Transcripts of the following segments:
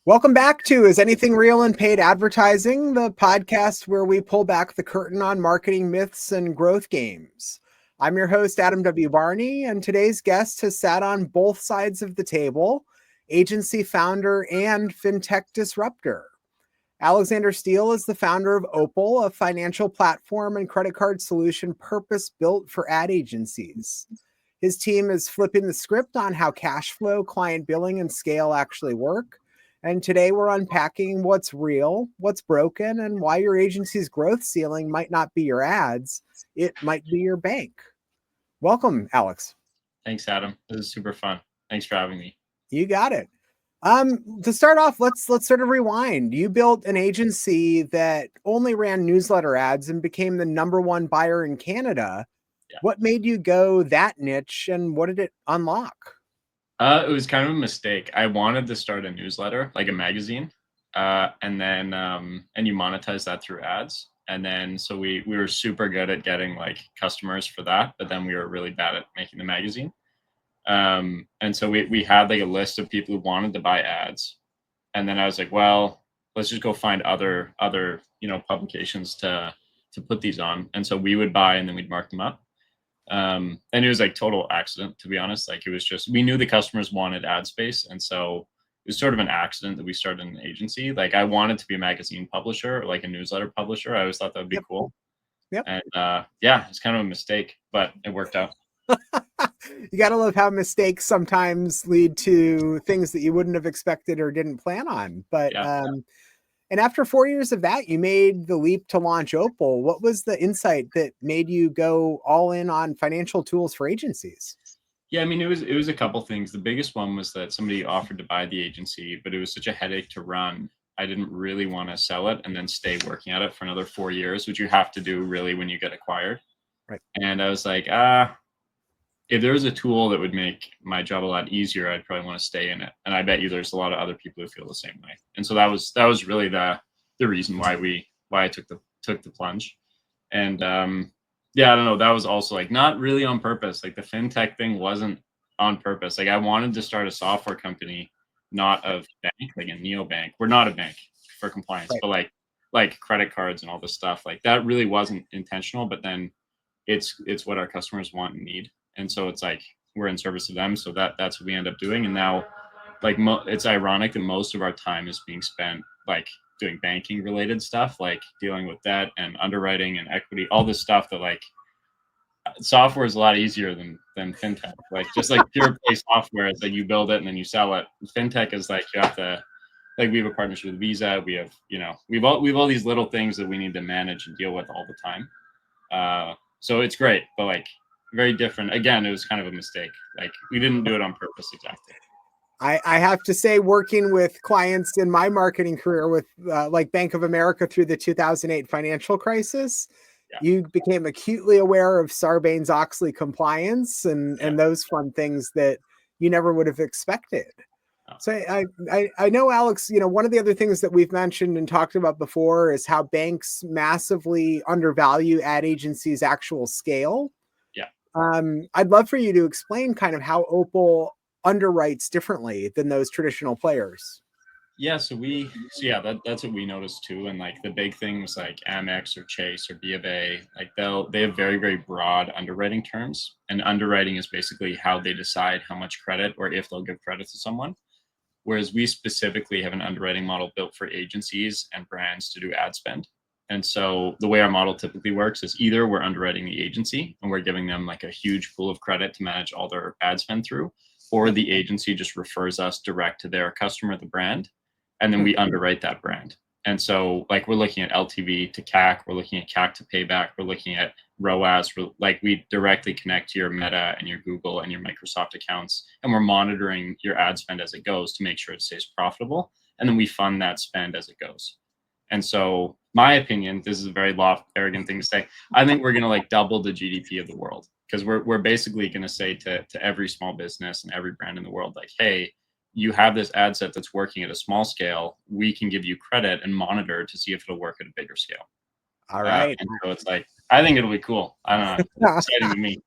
Welcome back to Is Anything Real in Paid Advertising, the podcast where we pull back the curtain on marketing myths and growth games. I'm your host, Adam W. Barney, and today's guest has sat on both sides of the table, agency founder and fintech disruptor. Alexander Steele is the founder of Opal, a financial platform and credit card solution purpose-built for ad agencies. His team is flipping the script on how cash flow, client billing, and scale actually work. And today we're unpacking what's real, what's broken, and why your agency's growth ceiling might not be your ads. It might be your bank. Welcome, Alex. Thanks, Adam. This is super fun. Thanks for having me. You got it. To start off, let's sort of rewind. You built an agency that only ran newsletter ads and became the #1 buyer in Canada. Yeah. What made you go that niche, and what did it unlock? It was kind of a mistake. I wanted to start a newsletter, like a magazine, and you monetize that through ads. And then so we were super good at getting like customers for that, but then we were really bad at making the magazine. And so we had like a list of people who wanted to buy ads, and then I was like, well, let's just go find other publications to put these on. And so we would buy, and then we'd mark them up. And it was like total accident, to be honest. Like it was just, we knew the customers wanted ad space, and so it was sort of an accident that we started an agency. Like I wanted to be a magazine publisher, or like a newsletter publisher. I always thought that would be cool. Yep. And yeah, it's kind of a mistake, but it worked out. You got to love how mistakes sometimes lead to things that you wouldn't have expected or didn't plan on. But Yeah. And after 4 years of that, you made the leap to launch Opal. What was the insight that made you go all in on financial tools for agencies? Yeah, I mean, it was a couple things. The biggest one was that somebody offered to buy the agency, but it was such a headache to run. I didn't really want to sell it and then stay working at it for another 4 years, which you have to do really when you get acquired. Right. And I was like, if there was a tool that would make my job a lot easier, I'd probably want to stay in it. And I bet you there's a lot of other people who feel the same way. And so that was really the reason why I took the plunge. And yeah, I don't know. That was also like not really on purpose. Like the fintech thing wasn't on purpose. Like I wanted to start a software company, not a bank, like a neobank. We're not a bank for compliance, Right. but like credit cards and all this stuff. Like that really wasn't intentional. But then it's what our customers want and need. And so it's like we're in service to them. So that's what we end up doing. And now, like it's ironic that most of our time is being spent like doing banking related stuff, like dealing with debt and underwriting and equity, all this stuff that like software is a lot easier than fintech. Like just like pure play software, it's like you build it and then you sell it. Fintech is like you have to, like we have a partnership with Visa. We have, we've all these little things that we need to manage and deal with all the time. So it's great, but like very different. Again, it was kind of a mistake. Like we didn't do it on purpose exactly. I have to say, working with clients in my marketing career with like Bank of America through the 2008 financial crisis, you became acutely aware of Sarbanes-Oxley compliance and those fun things that you never would have expected. So I know, Alex, one of the other things that we've mentioned and talked about before is how banks massively undervalue ad agencies' actual scale. Yeah. I'd love for you to explain kind of how Opal underwrites differently than those traditional players. Yeah, that's what we noticed too. And like the big thing was like Amex or Chase or B of A, like they have very, very broad underwriting terms. And underwriting is basically how they decide how much credit or if they'll give credit to someone. Whereas we specifically have an underwriting model built for agencies and brands to do ad spend. And so the way our model typically works is either we're underwriting the agency and we're giving them like a huge pool of credit to manage all their ad spend through, or the agency just refers us direct to their customer, the brand, and then we underwrite that brand. And so like we're looking at LTV to CAC, we're looking at CAC to payback, we're looking at ROAS, like we directly connect to your Meta and your Google and your Microsoft accounts, and we're monitoring your ad spend as it goes to make sure it stays profitable. And then we fund that spend as it goes. And so my opinion, this is a very arrogant thing to say, I think we're going to like double the GDP of the world, because we're basically going to say to every small business and every brand in the world, like, hey, you have this ad set that's working at a small scale. We can give you credit and monitor to see if it'll work at a bigger scale. All right. And so it's like, I think it'll be cool. I don't know. It's exciting to me.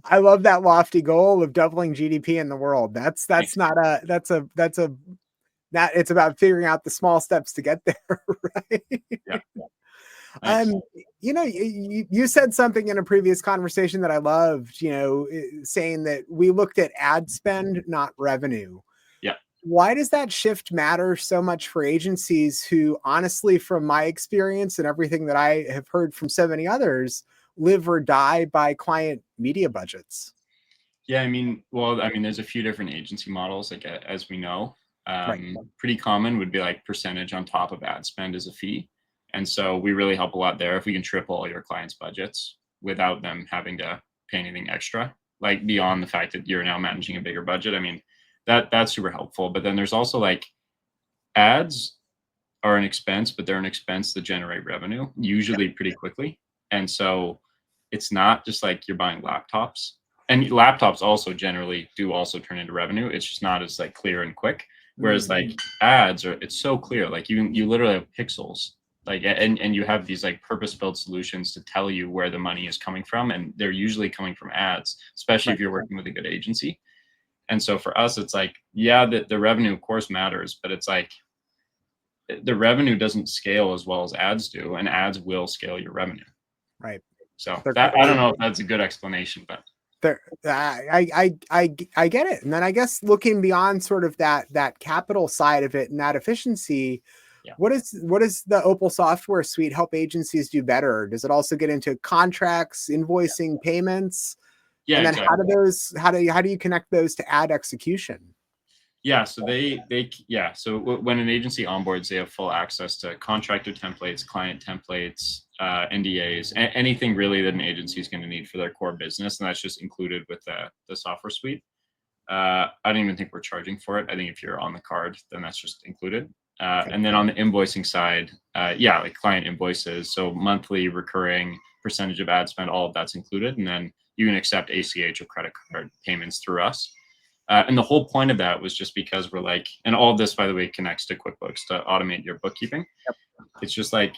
I love that lofty goal of doubling GDP in the world. That's a That it's about figuring out the small steps to get there, right? Yeah. Nice. You said something in a previous conversation that I loved, saying that we looked at ad spend, not revenue. Yeah. Why does that shift matter so much for agencies who, honestly, from my experience and everything that I have heard from so many others, live or die by client media budgets? Yeah, there's a few different agency models, like as we know. Right. Pretty common would be like percentage on top of ad spend as a fee. And so we really help a lot there if we can triple all your clients' budgets without them having to pay anything extra, like beyond the fact that you're now managing a bigger budget. I mean, that's super helpful. But then there's also like ads are an expense, but they're an expense that generate revenue, usually pretty quickly. And so it's not just like you're buying laptops. And laptops also generally do also turn into revenue. It's just not as like clear and quick. Whereas like ads it's so clear. Like you literally have pixels. Like and you have these like purpose-built solutions to tell you where the money is coming from. And they're usually coming from ads, especially if you're working with a good agency. And so for us, it's like, yeah, the revenue of course matters, but it's like the revenue doesn't scale as well as ads do, and ads will scale your revenue. Right. So that, I don't know if that's a good explanation, but I get it. And then I guess looking beyond sort of that capital side of it and that efficiency, what is the Opal software suite help agencies do better? Does it also get into contracts, invoicing, payments? Yeah, And then exactly. how do you connect those to ad execution? Yeah, so so when an agency onboards, they have full access to contractor templates, client templates, NDAs, anything really that an agency is going to need for their core business, and that's just included with the software suite. I don't even think we're charging for it. I think if you're on the card, then that's just included. And then on the invoicing side, like client invoices, so monthly, recurring, percentage of ad spend, all of that's included, and then you can accept ACH or credit card payments through us. And the whole point of that was just because we're like, and all of this, by the way, connects to QuickBooks to automate your bookkeeping. It's just like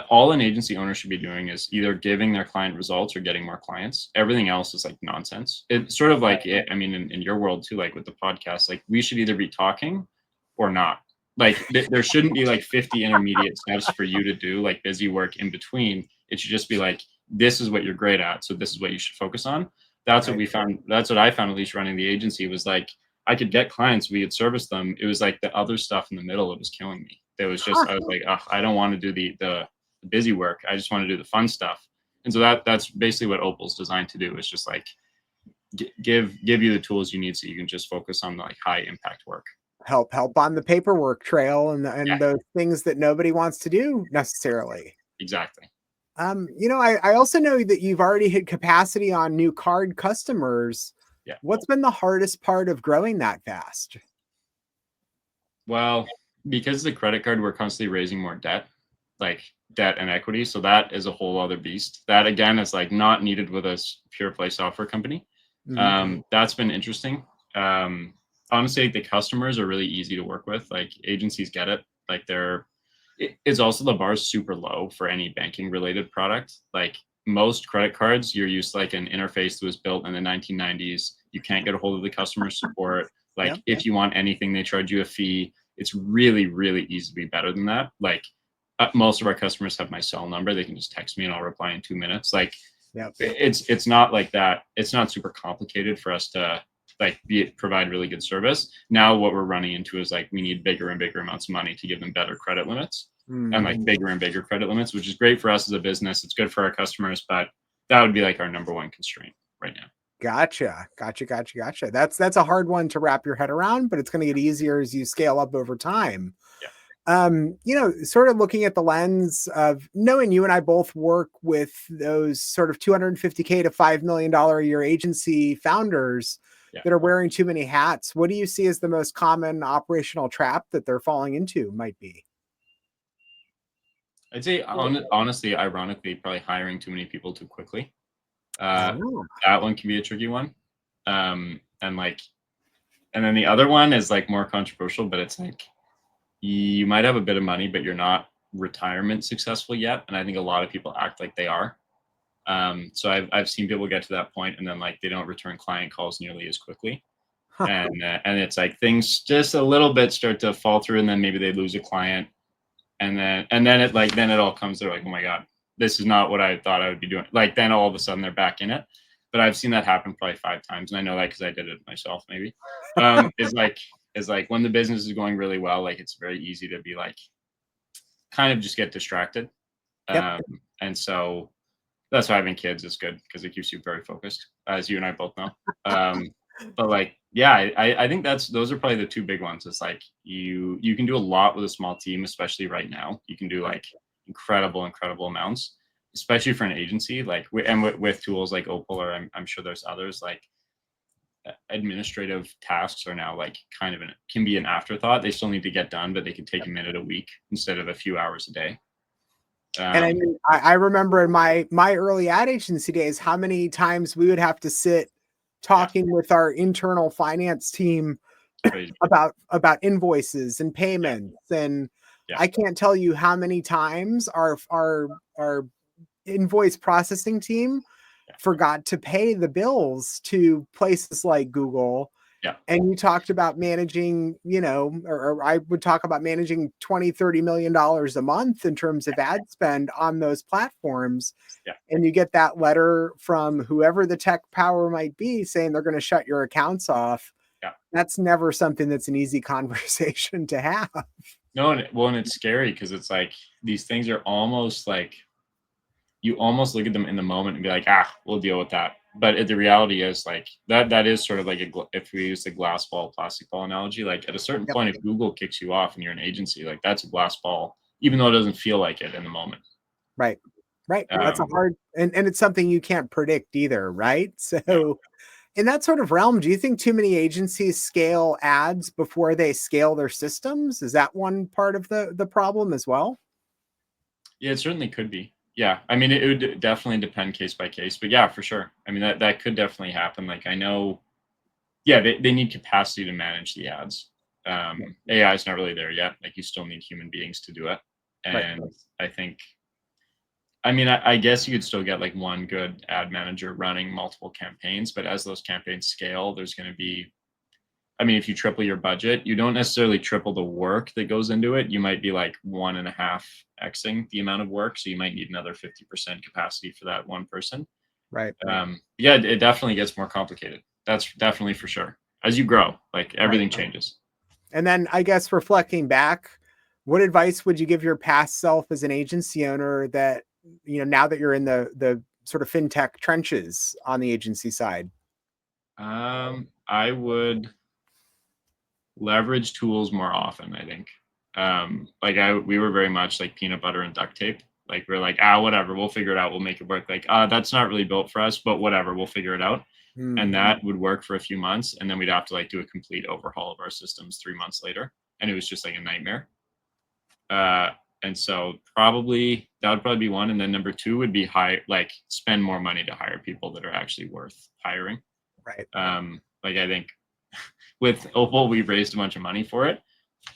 all an agency owner should be doing is either giving their client results or getting more clients. Everything else is like nonsense. It's sort of like, in your world too, like with the podcast, like we should either be talking or not. Like there shouldn't be like 50 intermediate steps for you to do like busy work in between. It should just be like, this is what you're great at, so this is what you should focus on. That's what we found. That's what I found, at least running the agency, was like I could get clients, we could service them. It was like the other stuff in the middle that was killing me. It was just I was like, I don't want to do the busy work. I just want to do the fun stuff. And so that's basically what Opal's designed to do. Is just like give you the tools you need so you can just focus on the like high impact work. Help on the paperwork trail and those things that nobody wants to do necessarily. Exactly. I also know that you've already hit capacity on new card customers. Yeah. What's been the hardest part of growing that fast? Well, because the credit card, we're constantly raising more debt, like debt and equity. So that is a whole other beast. That again is like not needed with a pure play software company. That's been interesting. Honestly, the customers are really easy to work with. Like agencies get it. Like it's also the bar is super low for any banking related product. Like most credit cards, you're used to like an interface that was built in the 1990s. You can't get a hold of the customer support. Like if you want anything, they charge you a fee. It's really, really easy to be better than that. Like most of our customers have my cell number. They can just text me and I'll reply in 2 minutes. Like it's not like that. It's not super complicated for us to like provide really good service. Now what we're running into is like we need bigger and bigger amounts of money to give them better credit limits and like bigger and bigger credit limits, which is great for us as a business. It's good for our customers, but that would be like our number one constraint right now. Gotcha. That's a hard one to wrap your head around, but it's going to get easier as you scale up over time. Sort of looking at the lens of knowing you and I both work with those sort of $250K to $5 million a year agency founders that are wearing too many hats. What do you see as the most common operational trap that they're falling into might be? I'd say honestly, ironically, probably hiring too many people too quickly. That one can be a tricky one. And then the other one is like more controversial, but it's like you might have a bit of money, but you're not retirement successful yet. And I think a lot of people act like they are. So I've seen people get to that point and then like they don't return client calls nearly as quickly. And it's like things just a little bit start to fall through, and then maybe they lose a client, and then it all comes. They're like, oh my god, this is not what I thought I would be doing. Like then all of a sudden they're back in it. But I've seen that happen probably 5 times, and I know that because I did it myself. Maybe is like when the business is going really well, like it's very easy to be like kind of just get distracted. Yep. And so that's why having kids is good because it keeps you very focused, as you and I both know. But like, yeah, I think those are probably the two big ones. It's like you can do a lot with a small team, especially right now. You can do like incredible amounts, especially for an agency. Like with tools like Opal, or I'm sure there's others. Like administrative tasks are now like kind of can be an afterthought. They still need to get done, but they can take a minute a week instead of a few hours a day. And I mean, I remember in my early ad agency days, how many times we would have to sit talking with our internal finance team about invoices and payments. And I can't tell you how many times our invoice processing team forgot to pay the bills to places like Google. Yeah. And you talked about managing, or I would talk about managing $20-30 million a month in terms of ad spend on those platforms. Yeah. And you get that letter from whoever the tech power might be saying they're going to shut your accounts off. Yeah. That's never something that's an easy conversation to have. No, and it's scary because it's like these things are almost like you almost look at them in the moment and be like, we'll deal with that. But the reality is like that is sort of like if we use the glass ball, plastic ball analogy, like at a certain point, if Google kicks you off and you're an agency, like that's a glass ball, even though it doesn't feel like it in the moment. Right. That's a hard, and it's something you can't predict either. Right. So in that sort of realm, do you think too many agencies scale ads before they scale their systems? Is that one part of the problem as well? Yeah, it certainly could be. Yeah, I mean, it would definitely depend case by case, but yeah, for sure. I mean, that could definitely happen. Like I know, yeah, they need capacity to manage the ads. AI is not really there yet. Like you still need human beings to do it. And I think, I mean, I guess you could still get like one good ad manager running multiple campaigns, but as those campaigns scale, there's going to be, I mean, if you triple your budget, you don't necessarily triple the work that goes into it. You might be like 1.5xing the amount of work. So you might need another 50% capacity for that one person. Right. Yeah, it definitely gets more complicated. That's definitely for sure. As you grow, like everything changes. And then I guess reflecting back, what advice would you give your past self as an agency owner that, now that you're in the sort of fintech trenches on the agency side? I would leverage tools more often, I think. We were very much like peanut butter and duct tape. Like we're like, whatever, we'll figure it out. We'll make it work. Like, that's not really built for us, but whatever, we'll figure it out. Mm-hmm. And that would work for a few months. And then we'd have to like do a complete overhaul of our systems 3 months later. And it was just like a nightmare. And so that would probably be one. And then number two would be spend more money to hire people that are actually worth hiring. Right. Like I think with Opal, we've raised a bunch of money for it.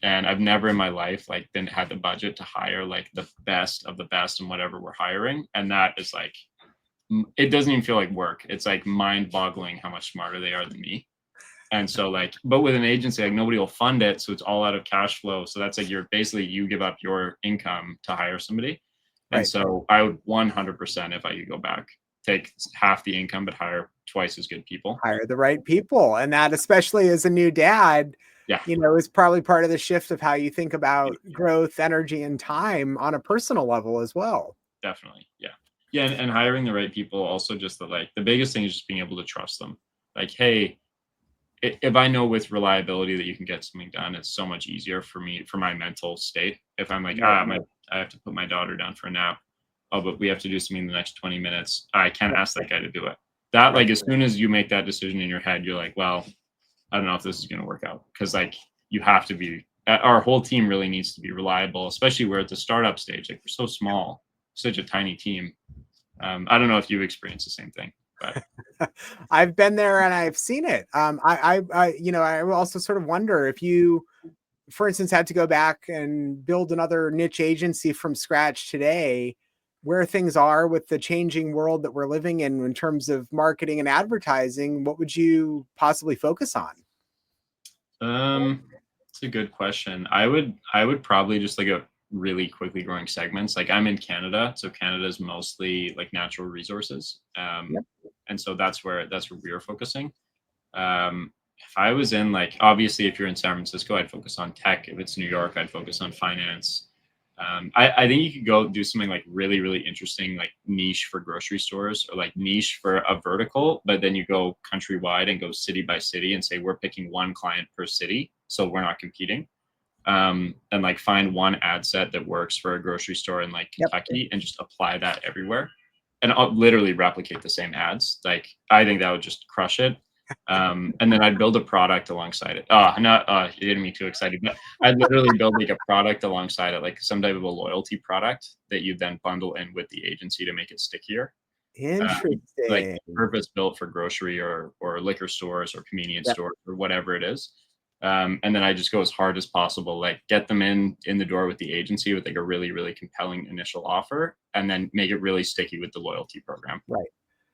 And I've never in my life had the budget to hire like the best of the best in whatever we're hiring. And that is like, it doesn't even feel like work. It's like mind boggling how much smarter they are than me. And so but with an agency, like nobody will fund it. So it's all out of cash flow. So that's like you give up your income to hire somebody. And so I would 100%, if I could go back, take half the income, but hire twice as good people. Hire the right people. And that, especially as a new dad, is probably part of the shift of how you think about growth, energy, and time on a personal level as well. Definitely. Yeah. Yeah. And hiring the right people also just the biggest thing is just being able to trust them. Like, hey, if I know with reliability that you can get something done, it's so much easier for me, for my mental state. If I'm like, I have to put my daughter down for a nap. Oh, but we have to do something in the next 20 minutes. I can't ask that guy to do it. That as soon as you make that decision in your head, you're like, well, I don't know if this is going to work out. Cause you have to be, our whole team really needs to be reliable, especially we're at the startup stage. Like we're so small, such a tiny team. I don't know if you've experienced the same thing. But I've been there and I've seen it. I also sort of wonder if you, for instance, had to go back and build another niche agency from scratch today, where things are with the changing world that we're living in terms of marketing and advertising, what would you possibly focus on? It's a good question. I would probably just like a really quickly growing segments. Like I'm in Canada, so Canada's mostly like natural resources. Yep. And so that's where we are focusing. If I was in like obviously if you're in San Francisco, I'd focus on tech. If it's New York, I'd focus on finance. I think you could go do something like really, really interesting, like niche for grocery stores or like niche for a vertical, but then you go countrywide and go city by city and say, we're picking one client per city. So we're not competing. And like find one ad set that works for a grocery store in like Yep. Kentucky and just apply that everywhere and I'll literally replicate the same ads. Like I think that would just crush it. And then I'd build a product alongside it. Oh, not you're getting me too excited, but I'd literally build like a product alongside it, like some type of a loyalty product that you then bundle in with the agency to make it stickier. Like Interesting. purpose built for grocery or liquor stores or convenience Yep. stores or whatever it is. And then I just go as hard as possible, like get them in the door with the agency with like a really, really compelling initial offer, and then make it really sticky with the loyalty program. Right.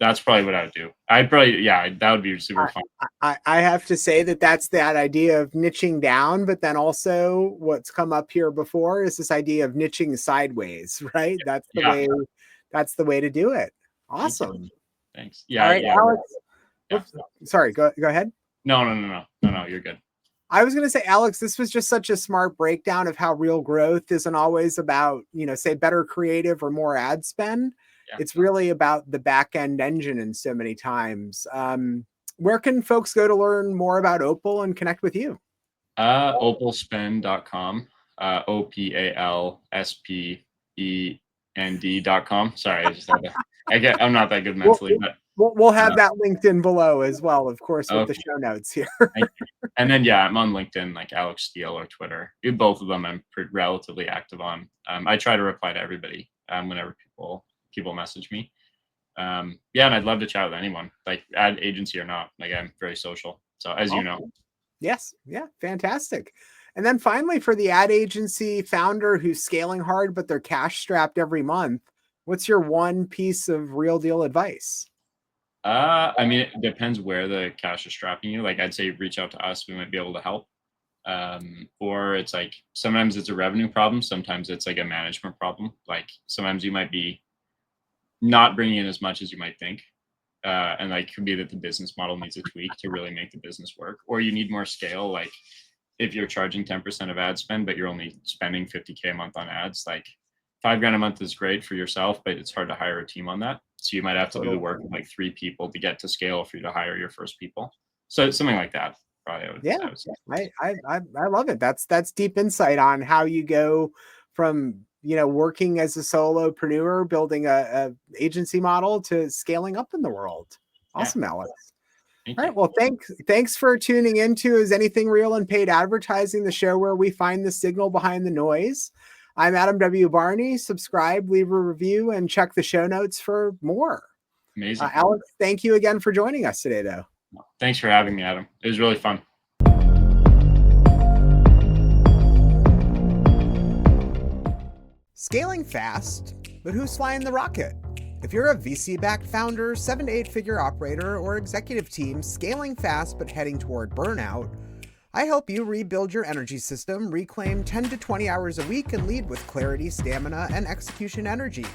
That's probably what I would do. I'd probably, yeah, that would be super fun. I have to say that's that idea of niching down, but then also what's come up here before is this idea of niching sideways, right? That's the Yeah. way. That's the way to do it. Thank you. Awesome. Thanks. Yeah. All right, Yeah. Alex. Yeah. Oops, sorry. Go ahead. No. You're good. I was going to say, Alex, this was just such a smart breakdown of how real growth isn't always about, say better creative or more ad spend. Yeah. It's really about the back end engine in so many times. Where can folks go to learn more about Opal and connect with you? Opalspend.com. OPALSPEND.com. Sorry, I just had to, I'm not that good mentally, but we'll have that linked in below as well, of course, with the show notes here. And then, yeah, I'm on LinkedIn, like Alex Steele or Twitter. Both of them I'm relatively active on. I try to reply to everybody whenever people message me. And I'd love to chat with anyone, like ad agency or not. Like I'm very social. So as you know. Yes. Yeah. Fantastic. And then finally, for the ad agency founder who's scaling hard, but they're cash strapped every month, what's your one piece of real deal advice? I mean, it depends where the cash is strapping you. Like I'd say reach out to us. We might be able to help. Or it's like, sometimes it's a revenue problem. Sometimes it's like a management problem. Like sometimes you might be not bringing in as much as you might think. And like could be that the business model needs a tweak to really make the business work, or you need more scale. Like if you're charging 10% of ad spend, but you're only spending 50K a month on ads, like $5,000 a month is great for yourself, but it's hard to hire a team on that. So you might have to do the work of like 3 people to get to scale for you to hire your first people. So something like that. Probably I would say. I love it. That's deep insight on how you go from, working as a solopreneur, building a agency model to scaling up in the world. Awesome, yeah. Alex. All right. Well, thanks for tuning into Is Anything Real in Paid Advertising, the show where we find the signal behind the noise. I'm Adam W. Barney. Subscribe, leave a review, and check the show notes for more. Amazing. Alex, thank you again for joining us today, though. Thanks for having me, Adam. It was really fun. Scaling fast, but who's flying the rocket? If you're a VC-backed founder, 7 to 8 figure operator, or executive team scaling fast but heading toward burnout, I help you rebuild your energy system, reclaim 10 to 20 hours a week, and lead with clarity, stamina, and execution energy.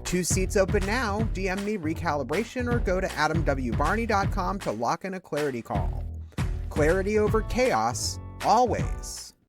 2 seats open now. DM me recalibration or go to adamwbarney.com to lock in a clarity call. Clarity over chaos, always.